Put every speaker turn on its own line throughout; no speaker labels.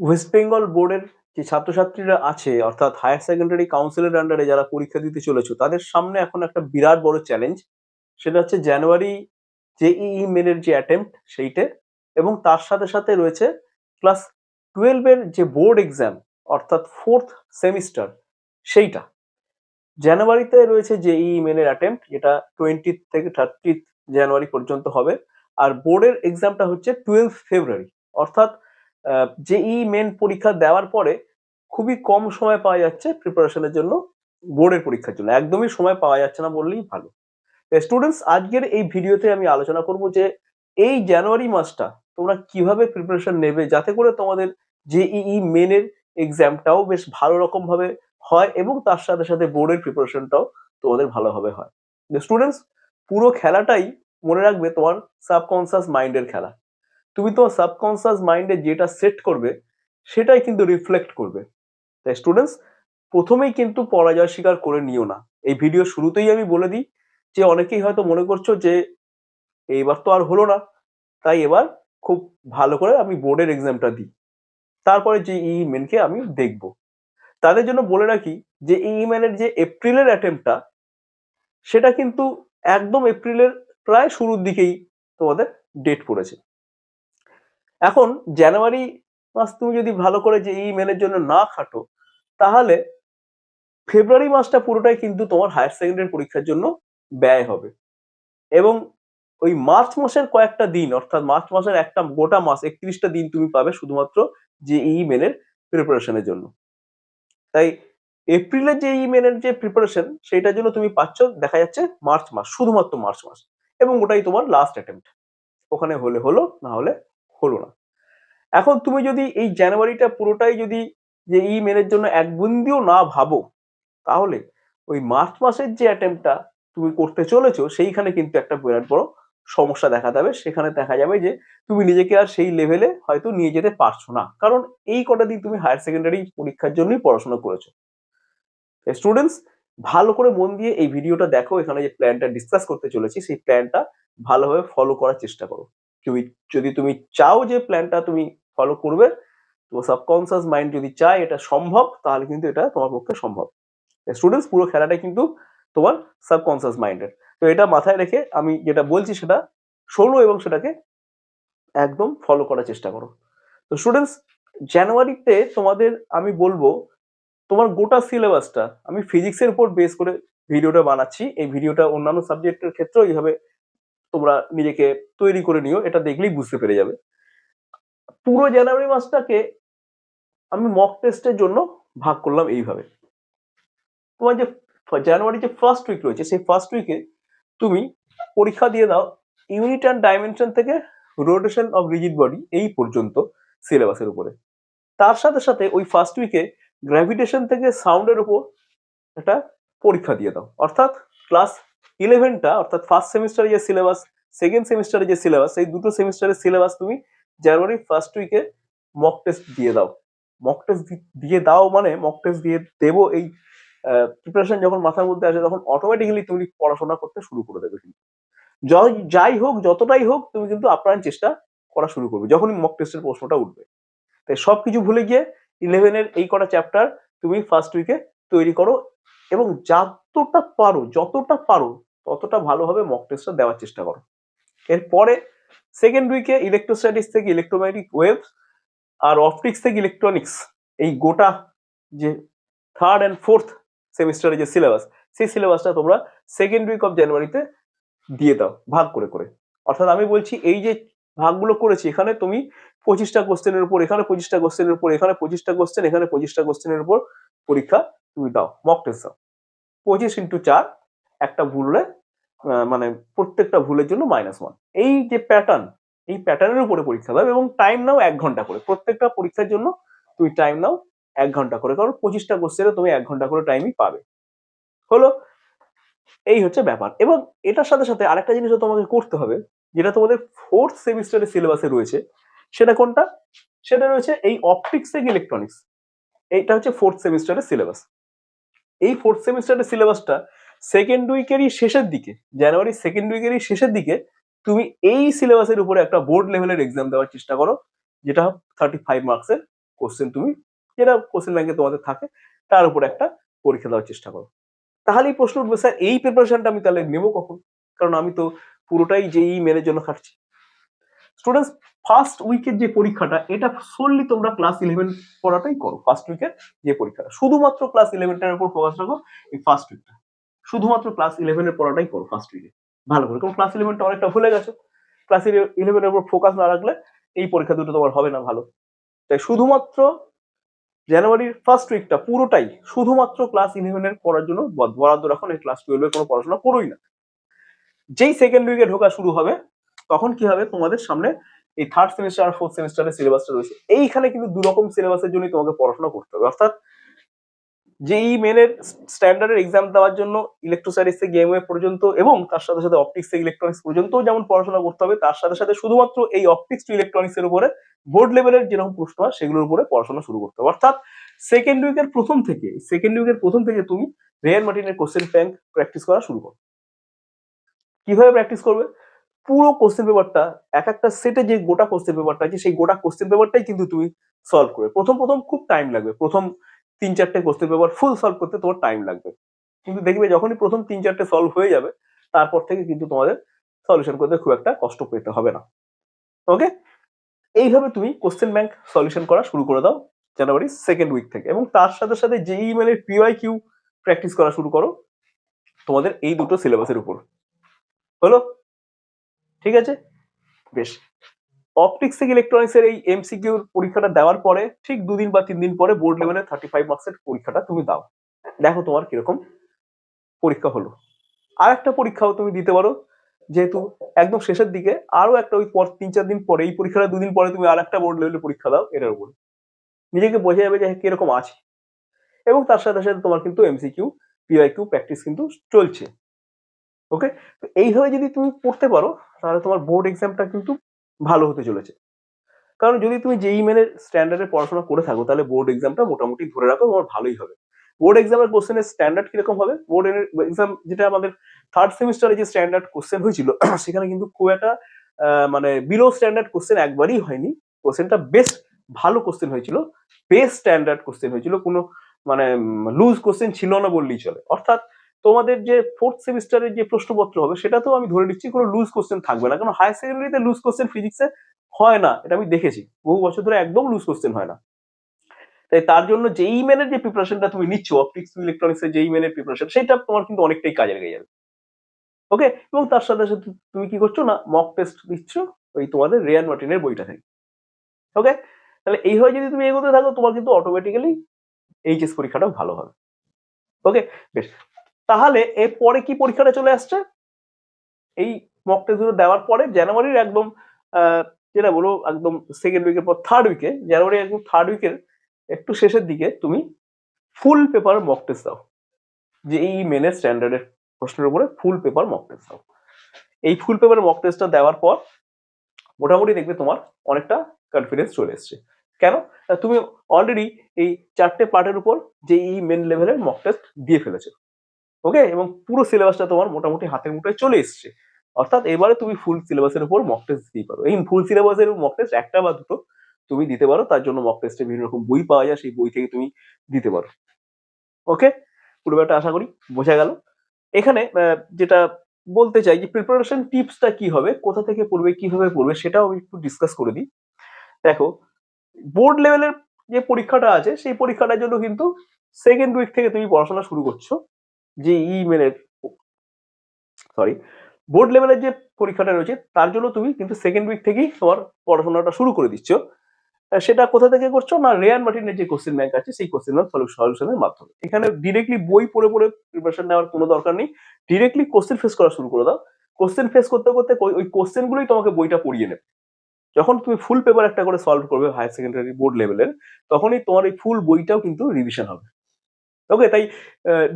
West Bengal বোর্ডের যে ছাত্রছাত্রীরা আছে অর্থাৎ হায়ার সেকেন্ডারি কাউন্সিলের আন্ডারে যারা পরীক্ষা দিতে চলেছে তাদের সামনে এখন একটা বিরাট বড় চ্যালেঞ্জ। সেটা হচ্ছে জানুয়ারি জেইই মেনের যে অ্যাটেম্প্ট সেইটে, এবং তার সাথে সাথে রয়েছে ক্লাস 12 এর যে বোর্ড এক্সাম অর্থাৎ ফোর্থ সেমিস্টার সেইটা। জানুয়ারিতে রয়েছে জেইই মেনের অ্যাটেম্প্ট, যেটা 20 থেকে 30 জানুয়ারি পর্যন্ত হবে। আর বোর্ডের এক্সামটা হচ্ছে 12 ফেব্রুয়ারি। অর্থাৎ জেইই মেন পরীক্ষা দেওয়ার পরে খুবই কম সময় পাওয়া যাচ্ছে প্রিপারেশনের জন্য, বোর্ডের পরীক্ষার জন্য একদমই সময় পাওয়া যাচ্ছে না বললেই ভালো। স্টুডেন্টস, আজকের এই ভিডিওতে আমি আলোচনা করব যে এই জানুয়ারি মাসটা তোমরা কিভাবে প্রিপারেশন নেবে যাতে করে তোমাদের জেইই মেনের এক্সামটাও বেশ ভালো রকম ভাবে হয় এবং তার সাথে সাথে বোর্ডের প্রিপারেশনটাও তোমাদের ভালোভাবে হয়। স্টুডেন্টস, পুরো খেলাটাই মনে রাখবে তোমার সাবকনসিয়াস মাইন্ডের খেলা। তুমি তোমার সাবকনসিয়াস মাইন্ডে যেটা সেট করবে সেটাই কিন্তু রিফ্লেক্ট করবে। তাই স্টুডেন্টস, প্রথমেই কিন্তু পরাজয় স্বীকার করে নিও না। এই ভিডিও শুরুতেই আমি বলে দিই যে অনেকেই হয়তো মনে করছো যে এইবার তো আর হলো না, তাই এবার খুব ভালো করে আমি বোর্ডের এক্সামটা দিই, তারপরে যে মেনকে আমি দেখব। তাদের জন্য বলে রাখি যে মেনের যে এপ্রিলের অ্যাটেম্পটা সেটা কিন্তু একদম এপ্রিলের প্রায় শুরুর দিকেই তোমাদের ডেট পড়েছে। এখন জানুয়ারি মাস তুমি যদি ভালো করে যে মেনের জন্য না খাটো, তাহলে ফেব্রুয়ারি মাসটা পুরোটাই কিন্তু তোমার হায়ার সেকেন্ডারি পরীক্ষার জন্য ব্যয় হবে। এবং ওই মার্চ মাসের কয়েকটা দিন, অর্থাৎ মার্চ মাসের একটা গোটা মাস 31টা দিন তুমি পাবে শুধুমাত্র জেইই মেনের প্রিপারেশনের জন্য। তাই এপ্রিলের জেইই মেনের যে প্রিপারেশন সেটার জন্য তুমি পাচ্ছ দেখা যাচ্ছে মার্চ মাস, শুধুমাত্র মার্চ মাস, এবং ওটাই তোমার লাস্ট অ্যাটেম্প্ট। ওখানে হলে হলো, না হলে হলো না। এখন তুমি যদি এই জানুয়ারিটা পুরোটাই যদি জেইই মেনের জন্য এক বিন্দুও না ভাবো, তাহলে ওই মার্চ মাসের যে অ্যাটেম্পটা তুমি করতে চলেছো সেইখানে কিন্তু একটা বিরাট বড় সমস্যা দেখা দেবে। সেখানে দেখা যাবে যে তুমি নিজেকে আর সেই লেভেলে হয়তো নিয়ে যেতে পারছো না, কারণ এই কটা দিন তুমি হায়ার সেকেন্ডারি পরীক্ষার জন্যই পড়াশোনা করেছো। স্টুডেন্টস, ভালো করে মন দিয়ে এই ভিডিওটা দেখো। এখানে যে প্ল্যানটা ডিসকাস করতে চলেছি সেই প্ল্যানটা ভালোভাবে ফলো করার চেষ্টা করো। যদি তুমি চাও যে প্ল্যানটা তুমি ফলো করবে, তো সাবকনসিয়াস মাইন্ড যদি চায় এটা সম্ভব, তাহলে কিন্তু এটা তোমার পক্ষে সম্ভব। স্টুডেন্টস, পুরো খেলাটা কিন্তু তোমার সাবকনসিয়াস মাইন্ডের। তো এটা মাথায় রেখে আমি যেটা বলছি সেটা শোনো এবং সেটাকে একদম ফলো করার চেষ্টা করো। তো স্টুডেন্টস, জানুয়ারিতে তোমাদের আমি বলবো তোমার গোটা সিলেবাসটা, আমি ফিজিক্সের উপর বেস করে ভিডিওটা বানাচ্ছি। এই ভিডিওটা অন্যান্য সাবজেক্টের ক্ষেত্রেও এইভাবে তোমরা নিজেকে তৈরি করে নিও, এটা দেখলেই বুঝতে পেরে যাবে। পুরো জানুয়ারি মাসটাকে আমি মক টেস্টের জন্য ভাগ করলাম এইভাবে। তোমার যে জানুয়ারি যে ফার্স্ট উইক রয়েছে সেই ফার্স্ট উইকে তুমি পরীক্ষা দিয়ে দাও ইউনিট অ্যান্ড ডাইমেনশন থেকে রোটেশন অফ রিজিড বডি এই পর্যন্ত সিলেবাসের উপরে। তার সাথে সাথে ওই ফার্স্ট উইকে গ্র্যাভিটেশন থেকে সাউন্ডের উপর একটা পরীক্ষা দিয়ে দাও। অর্থাৎ ক্লাস 11টা অর্থাৎ ফার্স্ট সেমিস্টারে যে সিলেবাস, সেকেন্ড সেমিস্টারে যে সিলেবাস, এই দুটো সেমিস্টারের সিলেবাস তুমি জানুয়ারি ফার্স্ট উইকে মক টেস্ট দিয়ে দাও। মক টেস্ট দিয়ে দাও মানে মক টেস্ট দিয়ে দেবো, এই প্রিপারেশন যখন মাথার মধ্যে আসে তখন অটোমেটিক্যালি তুমি পড়াশোনা করতে শুরু করে দেবে। কিন্তু যাই হোক, যতটাই হোক, তুমি কিন্তু আপ্রাণ চেষ্টা করা শুরু করবে যখনই মক টেস্টের প্রশ্নটা উঠবে। তাই সবকিছু ভুলে গিয়ে 11-এর এই কটা চ্যাপ্টার তুমি ফার্স্ট উইকে তৈরি করো এবং যতটা পারো ততটা ভালোভাবে মক টেস্টটা দেওয়ার চেষ্টা করো। এরপরে সেকেন্ড উইকে ইলেকট্রোস্ট্যাটিক্স থেকে ইলেকট্রোম্যাগনেটিক ওয়েভস আর অপটিক্স থেকে ইলেকট্রনিক্স, এই গোটা যে থার্ড অ্যান্ড ফোর্থ সেমিস্টারে যে সিলেবাস, সেই সিলেবাসটা তোমরা সেকেন্ড উইক অফ জানুয়ারিতে দিয়ে দাও ভাগ করে করে। অর্থাৎ আমি বলছি এই যে ভাগগুলো করেছি, এখানে তুমি 25টা কোশ্চেনের উপর, এখানে 25টা কোশ্চেনের উপর, এখানে 25টা কোশ্চেন, এখানে 25টা কোশ্চেনের উপর পরীক্ষা তুমি দাও, মক টেস্ট দাও। 25x4, একটা ভুল হলে মানে প্রত্যেকটা ভুলের জন্য -1। এই যে প্যাটার্ন, এই প্যাটার্নের উপরে পরীক্ষা দাও এবং টাইম নাও 1 ঘন্টা করে। প্রত্যেকটা পরীক্ষার জন্য তুমি টাইম নাও 1 ঘন্টা করে, কারণ 25টা কোশ্চেনে তুমি 1 ঘন্টা করে টাইমই পাবে। হলো, এই হচ্ছে ব্যাপার। এবং এটার সাথে সাথে আরেকটা জিনিসও তোমাকে করতে হবে, যেটা তোমাদের ফোর্থ সেমিস্টারের সিলেবাসে রয়েছে। সেটা কোনটা? সেটা রয়েছে এই অপটিক্স থেকে ইলেকট্রনিক্স। এইটা হচ্ছে ফোর্থ সেমিস্টারের সিলেবাস। এই ফোর্থ সেমিস্টারের সিলেবাসটা সেকেন্ড উইকেরই শেষের দিকে, জানুয়ারি সেকেন্ড উইকেরই শেষের দিকে তুমি এই সিলেবাসের উপরে একটা বোর্ড লেভেলের এক্সাম দেওয়ার চেষ্টা করো, যেটা 35 মার্কসের কোশ্চেন তুমি যেটা কোশ্চেন ব্যাংকে তোমাদের থাকে তার উপর একটা পরীক্ষা দেওয়ার চেষ্টা করো। তাহলেই প্রশ্ন উঠবে, স্যার এই প্রিপারেশনটা আমি তাহলে নেবো কখন? কারণ আমি তো পুরোটাই জেইই মেনের জন্য খাটছি। স্টুডেন্টস, ফার্স্ট উইকের যে পরীক্ষাটা এটা সোললি তোমরা ক্লাস 11 পড়াটাই করো। ফার্স্ট উইকের যে পরীক্ষাটা শুধুমাত্র ক্লাস 11টার উপর ফোকাস রাখো। এই ফার্স্ট উইকটা শুধুমাত্র ক্লাস 11 এর পড়াটাই করো ফার্স্ট উইকে ভালো করে, কারণ ক্লাস 11টা অনেকটা ভুলে গেছো। ক্লাস 11 এর উপর ফোকাস না রাখলে এই পরীক্ষা দুটো তোমার হবে না ভালো। তাই শুধুমাত্র জানুয়ারির ফার্স্ট উইকটা পুরোটাই শুধুমাত্র ক্লাস 11 এর পড়ার জন্য বরাদ্দ রাখো। এই ক্লাস 12 এর কোনো পড়াশোনা করোই না। যেই সেকেন্ড উইকে ঢোকা শুরু হবে তখন কি হবে, তোমাদের সামনে এই থার্ড সেমিস্টার আর ফোর্থ সেমিস্টারের সিলেবাসটা রয়েছে। এইখানে কিন্তু দু রকম সিলেবাসের জন্য তোমাকে পড়াশোনা করতে হবে। অর্থাৎ জেইই মেনের স্ট্যান্ডার্ডের এক্সাম দেওয়ার জন্য ইলেকট্রোস্ট্যাটিক্স থেকে গেমওয়ে পর্যন্ত এবং তার সাথে সাথে অপটিক্স থেকে ইলেকট্রনিক্স পর্যন্ত যেমন পড়াশোনা করতে হবে, তার সাথে সাথে শুধুমাত্র এই অপটিক্স টু ইলেকট্রনিক্স এর উপরে বোর্ড লেভেলের যেরকম প্রশ্ন হয় সেগুলোর উপরে পড়াশোনা শুরু করতে হবে। অর্থাৎ সেকেন্ড উইকের প্রথম থেকে তুমি রেয়ার মার্টিনের কোশ্চেন ব্যাংক প্র্যাকটিস করা শুরু করো। কিভাবে প্র্যাকটিস করবে? পুরো কোশ্চেন পেপারটা এক একটা সেটে যে গোটা কোশ্চেন পেপারটা আছে সেই গোটা কোশ্চেন পেপারটাই কিন্তু তুমি সলভ করবে। প্রথম খুব টাইম লাগবে, প্রথম 3-4টে কোশ্চেন পেপার ফুল সলভ করতে তোমার টাইম লাগবে, কিন্তু দেখবে যখনই প্রথম 3-4টে সলভ হয়ে যাবে তারপর থেকে কিন্তু তোমাদের সলিউশন করতে খুব একটা কষ্ট পেতে হবে না। ওকে, এইভাবে তুমি কোশ্চেন ব্যাংক সলিউশন করা শুরু করে দাও জানুয়ারি সেকেন্ড উইক থেকে, এবং তার সাথে সাথে জেইই মেনের পিওয়াইকিউ প্র্যাকটিস করা শুরু করো তোমাদের এই দুটো সিলেবাসের উপর। হলো? ঠিক আছে, বেশ। অপটিক্স থেকে ইলেকট্রনিক্স এর এই এমসিকিউ পরীক্ষাটা দেওয়ার পরে ঠিক 2 দিন বা 3 দিন পরে বোর্ড লেভেলের 35 মার্কসের পরীক্ষাটা তুমি দাও, দেখো তোমার কিরকম পরীক্ষা হলো। আর একটা পরীক্ষাও তুমি দিতে পারো, যেহেতু একদম শেষের দিকে আরো একটা ওই 3-4 দিন পরে, এই পরীক্ষাটা 2 দিন পরে তুমি আর একটা বোর্ড লেভেলের পরীক্ষা দাও, এটার উপরে নিজেকে বোঝা যাবে যে কিরকম আছে, এবং তার সাথে সাথে তোমার কিন্তু এমসিকিউ পিওয়াইকিউ প্র্যাকটিস কিন্তু চলছে। ওকে, এইভাবে যদি তুমি পড়তে পারো তাহলে তোমার বোর্ড এক্সামটা কিন্তু ভালো হতে চলেছে। কারণ যদি তুমি জেইই মেনের স্ট্যান্ডার্ডে পড়াশোনা করে থাকো তাহলে বোর্ড এক্সামটা মোটামুটি ধরে রাখো তোমার ভালোই হবে। বোর্ড এক্সামের কোশ্চেনের স্ট্যান্ডার্ড কিরকম হবে? বোর্ড এক্সাম যেটা আমাদের থার্ড সেমিস্টারে যে স্ট্যান্ডার্ড কোশ্চেন হয়েছিল সেখানে কিন্তু খুব একটা মানে বিলো স্ট্যান্ডার্ড কোশ্চেন একবারই হয়নি। কোশ্চেনটা বেস্ট ভালো কোশ্চেন হয়েছিল, বেস্ট স্ট্যান্ডার্ড কোশ্চেন হয়েছিল, কোনো মানে লুজ কোশ্চেন ছিল না বললেই চলে। অর্থাৎ তোমাদের যে ফোর্থ সেমিস্টারের যে প্রশ্নপত্র হবে সেটা তো আমি ধরে নিচ্ছি কোনো লুজ কোশ্চেন থাকবে না, কারণ হায়ার সেকেন্ডারিতে লুজ কোশ্চেন ফিজিক্সে হয় না, এটা আমি দেখেছি বহু বছর ধরে, একদম লুজ কোশ্চেন হয় না। তাই তার জন্য জেইই মেনের যে প্রিপারেশনটা তুমি নিচ্ছ অপটিক্স টু ইলেকট্রনিক্স এর জেইই মেনের প্রিপারেশন, সেটা তোমার কিন্তু অনেকটাই কাজে লেগে যাবে। ওকে, এবং তার সাথে সাথে তুমি কি করছো না মক টেস্ট দিচ্ছ ওই তোমাদের রেয়ার মার্টিনের বইটা থেকে। ওকে, তাহলে এইভাবে যদি তুমি এগোতে থাকো তোমার কিন্তু অটোমেটিক্যালি এইচএস পরীক্ষাটাও ভালো হবে। ওকে, বেশ। তাহলে এরপরে কি পরীক্ষাটা চলে আসছে? এই মক টেস্টগুলো দেওয়ার পরে জানুয়ারির একদম যেটা বলো একদম সেকেন্ড উইকের পর থার্ড উইকে, জানুয়ারি একদম থার্ড উইকের একটু শেষের দিকে তুমি ফুল পেপার মক টেস্ট দাও। যে এই মেনের স্ট্যান্ডার্ডের প্রশ্নের উপরে ফুল পেপার মক টেস্ট দাও। এই ফুল পেপার মক টেস্টটা দেওয়ার পর মোটামুটি দেখবে তোমার অনেকটা কনফিডেন্স চলে এসছে। কেন? তুমি অলরেডি এই 4টে পার্টের উপর যে এই মেন লেভেলের মক টেস্ট দিয়ে ফেলেছো। ওকে, এবং পুরো সিলেবাসটা তোমার মোটামুটি হাতের মুঠোয় চলে এসছে। অর্থাৎ এবারে তুমি ফুল সিলেবাসের উপর মক টেস্ট দিতে পারো। এই ফুল সিলেবাসের মক টেস্ট একটা বা দুটো তুমি দিতে পারো, তার জন্য মক টেস্টে বিভিন্ন রকম বই পাওয়া যায়, সেই বই থেকে তুমি দিতে পারো। ওকে, পুরো ব্যাপারটা আশা করি বোঝা গেল। এখানে যেটা বলতে চাই যে প্রিপারেশন টিপসটা কি হবে, কোথা থেকে পড়বে, কিভাবে পড়বে, সেটাও আমি একটু ডিসকাস করে দিই। দেখো, বোর্ড লেভেলের যে পরীক্ষাটা আছে সেই পরীক্ষাটার জন্য কিন্তু সেকেন্ড উইক থেকে তুমি পড়াশোনা শুরু করছো। যে ইমেলের বোর্ড লেভেলের যে পরীক্ষাটা রয়েছে তার জন্য তুমি কিন্তু সেকেন্ড উইক থেকেই তোমার পড়াশোনাটা শুরু করে দিচ্ছ। সেটা কোথা থেকে করছো না রেয়ার মার্টিনের যে কোশ্চেন ব্যাংক আছে সেই কোশ্চেন ব্যাংক সলিউশনের মাধ্যমে। এখানে ডিরেক্টলি বই পড়ে পড়ে প্রিপারেশন নেওয়ার কোনো দরকার নেই, ডিরেক্টলি কোশ্চেন ফেস করা শুরু করে দাও। কোশ্চেন ফেস করতে করতে ওই কোশ্চেন গুলোই তোমাকে বইটা পড়িয়ে নেবে। যখন তুমি ফুল পেপার একটা করে সলভ করবে হায়ার সেকেন্ডারি বোর্ড লেভেলের, তখনই তোমার এই ফুল বইটাও কিন্তু রিভিশন হবে। ওকে, তাই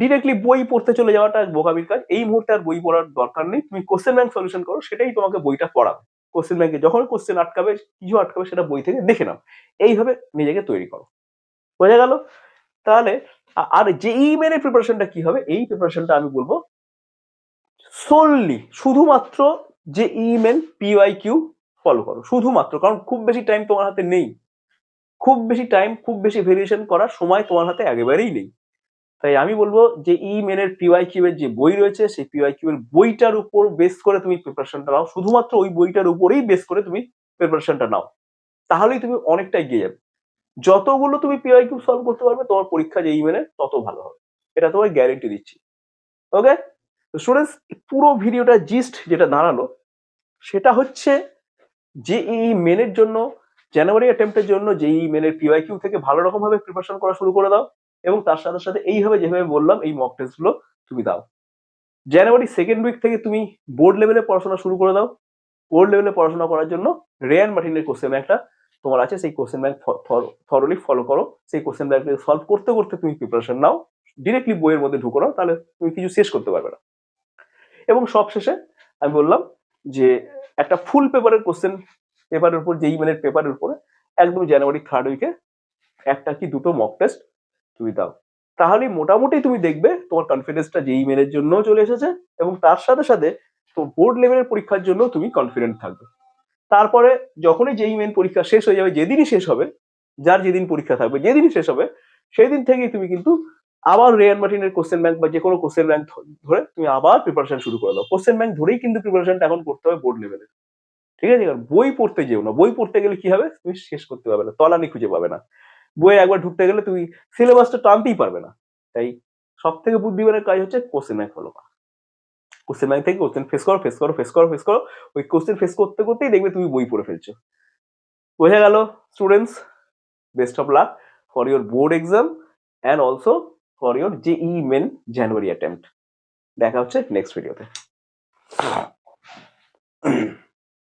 ডিরেক্টলি বই পড়তে চলে যাওয়াটা বোকামির কাজ। এই মুহূর্তে আর বই পড়ার দরকার নেই, তুমি কোশ্চেন ব্যাংক সলিউশন করো, সেটাই তোমাকে বইটা পড়াবে। কোশ্চেন ব্যাংকে যখন কোশ্চেন আটকাবে, কিছু আটকাবে, সেটা বই থেকে দেখে নাও। এইভাবে নিজেকে তৈরি করো। বোঝা গেল? তাহলে আর জেইই মেনের প্রিপারেশনটা কি হবে? এই প্রিপারেশনটা আমি বলবো সোললি শুধুমাত্র জেইই মেন পিওয়াইকিউ ফলো করো শুধুমাত্র, কারণ খুব বেশি টাইম তোমার হাতে নেই। খুব বেশি টাইম, খুব বেশি ভেরিয়েশন করার সময় তোমার হাতে একেবারেই নেই। তাই আমি বলবো যে মেনের পিওয়াইকিউ এর যে বই রয়েছে সেই পিওয়াইকিউ এর বইটার উপর বেস করে তুমি প্রিপারেশনটা নাও, শুধুমাত্র ওই বইটার উপরেই বেস করে তুমি প্রিপারেশনটা নাও, তাহলেই তুমি অনেকটা এগিয়ে যাবে। যতগুলো তুমি পিওয়াইকিউ সলভ করতে পারবে তোমার পরীক্ষা যে মেনের তত ভালো হবে, এটা তোমায় গ্যারেন্টি দিচ্ছি। ওকে, তো স্টুডেন্টস পুরো ভিডিওটা জিস্ট যেটা দাঁড়ালো সেটা হচ্ছে জেইই মেনের জন্য, জানুয়ারি অ্যাটেম্পটের জন্য জেইই মেনের পিওয়াইকিউ থেকে ভালো রকম ভাবে প্রিপারেশন করা শুরু করে দাও, এবং তার সাথে সাথে এইভাবে যেভাবে বললাম এই মক টেস্ট গুলো তুমি দাও। জানুয়ারি সেকেন্ড উইক থেকে তুমি বোর্ড লেভেলে পড়াশোনা শুরু করে দাও। বোর্ড লেভেলে পড়াশোনা করার জন্য রেয়ান মার্টিনের কোশ্চেন ব্যাংকটা তোমার আছে, সেই কোশ্চেন ব্যাংক থরলি ফলো করো। সেই কোশ্চেন ব্যাংক সলভ করতে করতে তুমি প্রিপারেশন নাও, ডিরেক্টলি বইয়ের মধ্যে ঢুকো না, তাহলে তুমি কিছু শেষ করতে পারবে না। এবং সবশেষে আমি বললাম যে একটা ফুল পেপারের কোশ্চেন পেপারের উপর, জেইই মেনের পেপারের উপরে একদম জানুয়ারি থার্ড উইকে একটা কি দুটো মক টেস্ট তুমি দাও, তাহলে মোটামুটি তুমি দেখবে তোমার কনফিডেন্সটা জেইই মেনের জন্য চলে এসেছে, এবং তার সাথে সাথে তো বোর্ড লেভেলের পরীক্ষার জন্য তুমি কনফিডেন্ট থাকবে। তারপরে যখনই জেইই মেন পরীক্ষা শেষ হয়ে যাবে, যেদিনই শেষ হবে, যার যেদিন পরীক্ষা থাকবে যেদিনই শেষ হবে সেই দিন থেকেই তুমি কিন্তু আবার রেয়ান মার্টিনের কোশ্চেন ব্যাংক বা যে কোনো কোশ্চেন ব্যাংক ধরে তুমি আবার প্রিপারেশন শুরু করে দাও। কোশ্চেন ব্যাংক ধরেই কিন্তু প্রিপারেশনটা এখন করতে হবে বোর্ড লেভেলে, ঠিক আছে? কারণ বই পড়তে যেও না, বই পড়তে গেলে কি হবে, তুমি শেষ করতে পারবে না, তলানি খুঁজে পাবে না। বইয়ে একবার ঢুকতে গেলে তুমি সিলেবাসটা টানতেই পারবে না। তাই সব থেকে বুদ্ধিমানের কাজ হচ্ছে কোশ্চেন ব্যাংক ফলো করা। কোশ্চেন ব্যাংক থেকে কোশ্চেন ফেস করো, ফেস করো, ফেস করো, ফেস করো, ওই কোশ্চেন ফেস করতে করতেই দেখবে তুমি বই পড়ে ফেলছো। বোঝা গেল students? Best of luck for your board exam and also for your JEE Main January attempt. দেখা হচ্ছে নেক্সট ভিডিওতে।